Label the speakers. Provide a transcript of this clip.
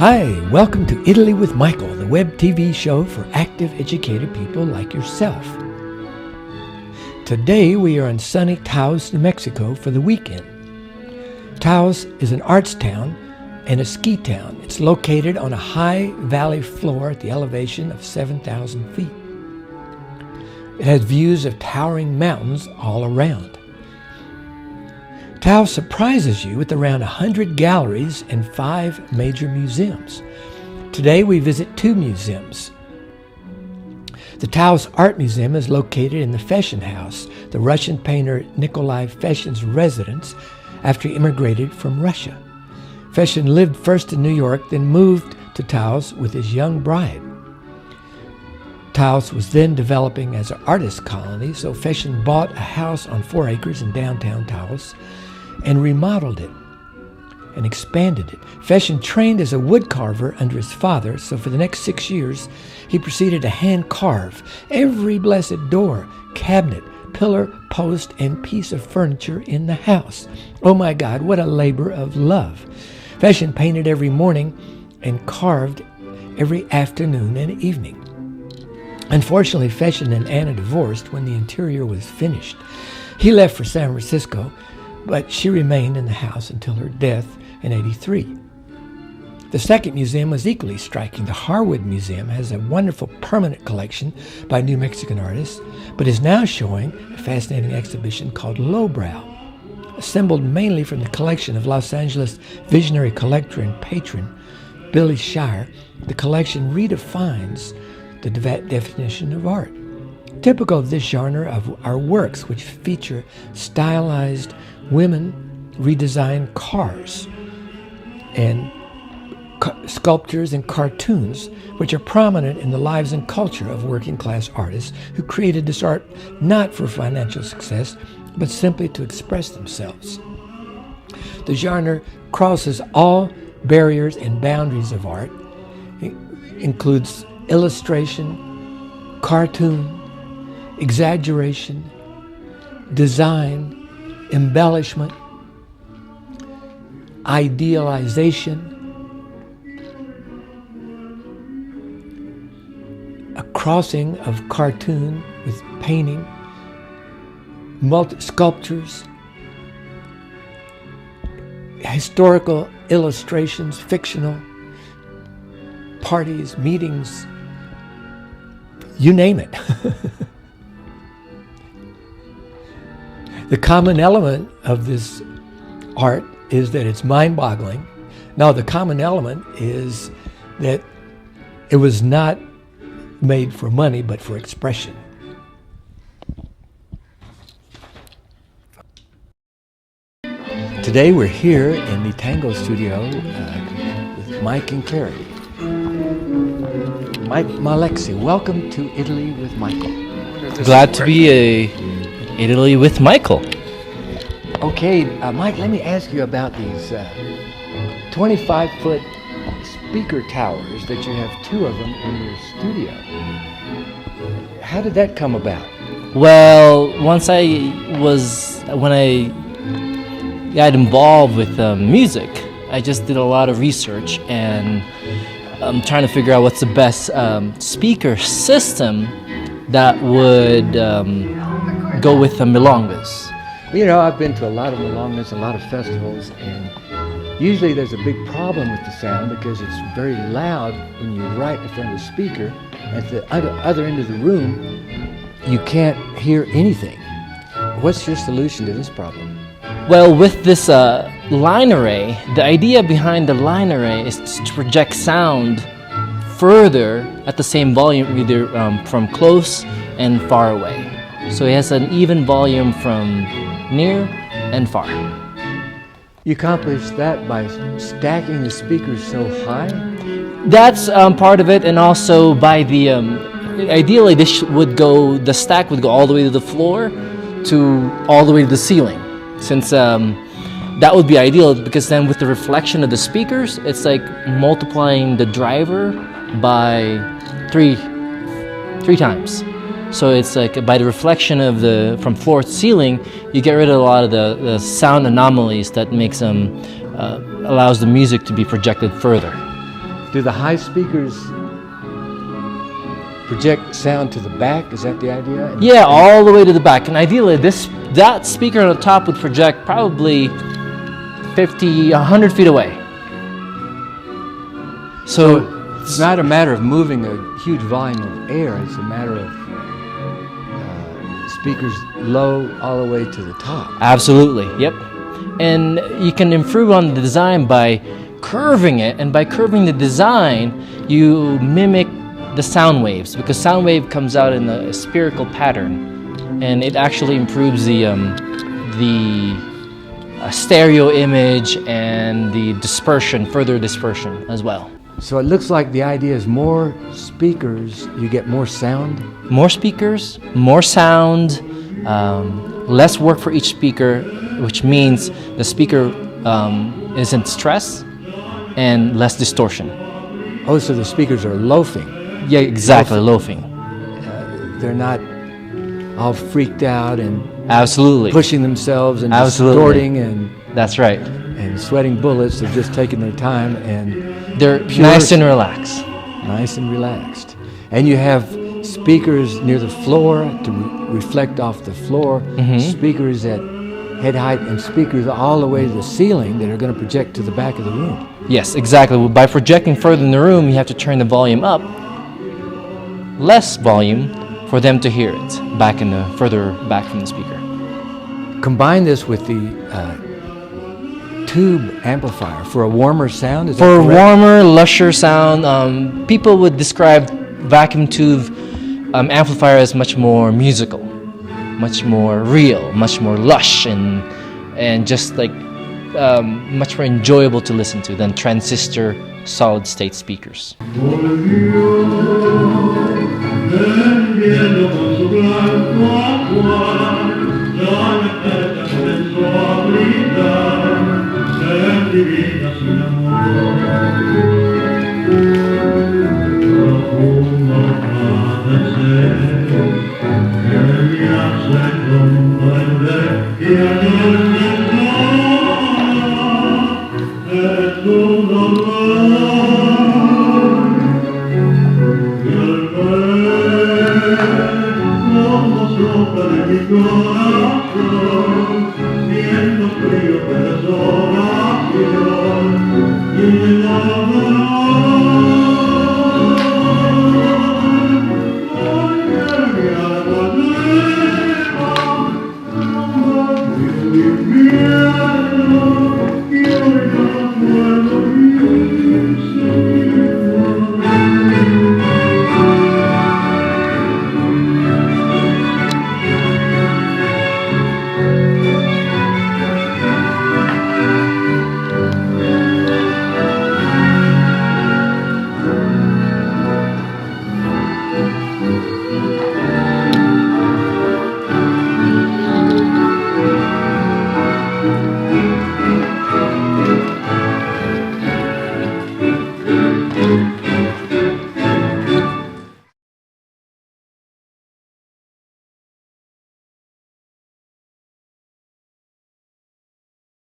Speaker 1: Hi, welcome to Italy with Michael, the web TV show for active, educated people like yourself. Today we are in sunny Taos, New Mexico for the weekend. Taos is an arts town and a ski town. It's located on a high valley floor at the elevation of 7,000 feet. It has views of towering mountains all around. Taos surprises you with around 100 galleries and 5 major museums. Today we visit 2 museums. The Taos Art Museum is located in the Feshin House, the Russian painter Nikolai Feshin's residence after he immigrated from Russia. Feshin lived first in New York, then moved to Taos with his young bride. Taos was then developing as an artist colony, so Feshin bought a house on 4 acres in downtown Taos and remodeled it and expanded it. Feshin trained as a wood carver under his father, so for the next 6 years, he proceeded to hand carve every blessed door, cabinet, pillar, post, and piece of furniture in the house. Oh my God, what a labor of love. Feshin painted every morning and carved every afternoon and evening. Unfortunately, Feshin and Anna divorced when the interior was finished. He left for San Francisco, but she remained in the house until her death in '83. The second museum was equally striking. The Harwood Museum has a wonderful permanent collection by New Mexican artists, but is now showing a fascinating exhibition called Lowbrow. Assembled mainly from the collection of Los Angeles visionary collector and patron Billy Shire, the collection redefines the definition of art. Typical of this genre of our works, which feature stylized women redesigned cars and sculptures and cartoons, which are prominent in the lives and culture of working class artists who created this art not for financial success, but simply to express themselves. The genre crosses all barriers and boundaries of art. It includes illustration, cartoon, exaggeration, design, embellishment, idealization, a crossing of cartoon with painting, sculptures, historical illustrations, fictional, parties, meetings, you name it. The common element of this art is that it's mind-boggling. Now, the common element is that it was not made for money, but for expression. Today we're here in the Tango studio with Mike and Carrie. Mike Malexi, welcome to Italy with Michael.
Speaker 2: Glad to be Italy with Michael.
Speaker 1: Okay, Mike, let me ask you about these 25-foot speaker towers that you have 2 of them in your studio. How did that come about?
Speaker 2: Well, when I got involved with music, I just did a lot of research and I'm trying to figure out what's the best speaker system that would go with the milongas.
Speaker 1: You know, I've been to a lot of milongas, a lot of festivals, and usually there's a big problem with the sound because it's very loud when you're right in front of the speaker. At the other end of the room, you can't hear anything. What's your solution to this problem?
Speaker 2: Well, with this line array, the idea behind the line array is to project sound further at the same volume, either from close and far away. So it has an even volume from near and far.
Speaker 1: You accomplish that by stacking the speakers so high?
Speaker 2: That's part of it, and also by the ideally the stack would go all the way to the floor to all the way to the ceiling, since that would be ideal, because then with the reflection of the speakers, it's like multiplying the driver by three times. So it's like by the reflection of from floor to ceiling, you get rid of a lot of the sound anomalies that makes allows the music to be projected further.
Speaker 1: Do the high speakers project sound to the back? Is that the idea?
Speaker 2: Yeah, all the way to the back. And ideally, that speaker on the top would project probably 50, 100 feet away. So
Speaker 1: it's not a matter of moving a huge volume of air. It's a matter of speakers low all the way to the top.
Speaker 2: Absolutely, yep. And you can improve on the design by curving it, and by curving the design, you mimic the sound waves, because sound wave comes out in a spherical pattern, and it actually improves the stereo image and the dispersion, further dispersion as well.
Speaker 1: So it looks like the idea is more speakers, you get more sound?
Speaker 2: More speakers, more sound, less work for each speaker, which means the speaker isn't stressed, and less distortion.
Speaker 1: Oh, so the speakers are loafing.
Speaker 2: Yeah, exactly, loafing.
Speaker 1: They're not all freaked out and
Speaker 2: Absolutely.
Speaker 1: pushing themselves and
Speaker 2: Absolutely.
Speaker 1: distorting and
Speaker 2: That's right.
Speaker 1: and sweating bullets. They're just taking their time and
Speaker 2: They're
Speaker 1: pure,
Speaker 2: nice and relaxed.
Speaker 1: nice and relaxed. And you have speakers near the floor to reflect off the floor, speakers at head height, and speakers all the way to the ceiling that are going to project to the back of the room.
Speaker 2: Yes, exactly. Well, by projecting further in the room, you have to turn the volume up, less volume, for them to hear it further back from the speaker.
Speaker 1: Combine this with the tube amplifier for a warmer sound. Is
Speaker 2: For
Speaker 1: that
Speaker 2: a
Speaker 1: correct?
Speaker 2: warmer, lusher sound, people would describe vacuum tube amplifier as much more musical, much more real, much more lush, and just like much more enjoyable to listen to than transistor solid state speakers.
Speaker 3: Viento frío, pero